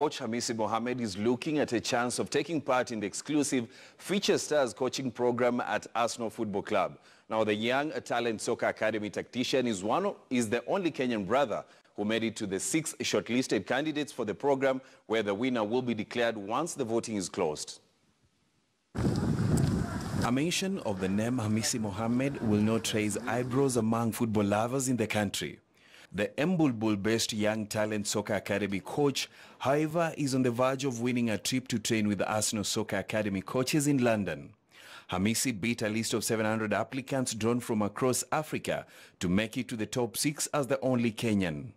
Coach Hamisi Mohamed is looking at a chance of taking part in the exclusive Future Stars coaching program at Arsenal Football Club. Now, the Young Talent Soccer Academy tactician is the only Kenyan brother who made it to the 6 shortlisted candidates for the program, where the winner will be declared once the voting is closed. A mention of the name Hamisi Mohamed will not raise eyebrows among football lovers in the country. The Embulbul-based Young Talent Soccer Academy coach, however, is on the verge of winning a trip to train with the Arsenal Soccer Academy coaches in London. Hamisi beat a list of 700 applicants drawn from across Africa to make it to the top 6 as the only Kenyan.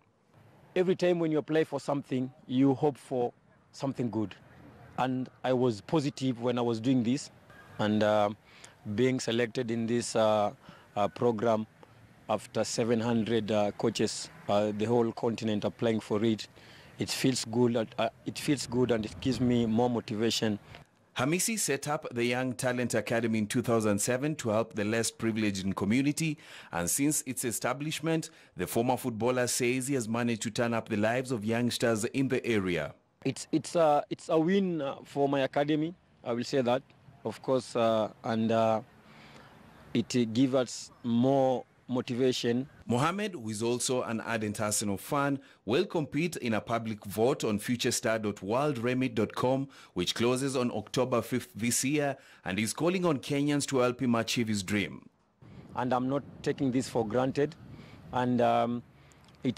Every time when you apply for something, you hope for something good. And I was positive when I was doing this, and being selected in this program after 700 coaches, the whole continent applying for it. It feels good and it gives me more motivation. Hamisi set up the Young Talent Academy in 2007 to help the less privileged in community, and since its establishment, the former footballer says he has managed to turn up the lives of youngsters in the area. It's a win for my academy, I will say that, of course, and it gives us more motivation. Mohamed, who is also an ardent Arsenal fan, will compete in a public vote on futurestar.worldremit.com, which closes on October 5th this year, and is calling on Kenyans to help him achieve his dream. And I'm not taking this for granted, and I will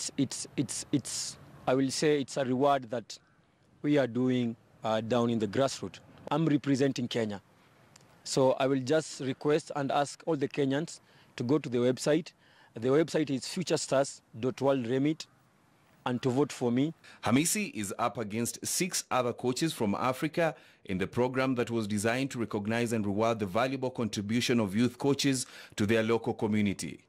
say it's a reward that we are doing down in the grassroots. I'm representing Kenya, so I will just request and ask all the Kenyans to go to the website. The website is futuresstars.worldremit, and to vote for me. Hamisi is up against 6 other coaches from Africa in the program that was designed to recognize and reward the valuable contribution of youth coaches to their local community.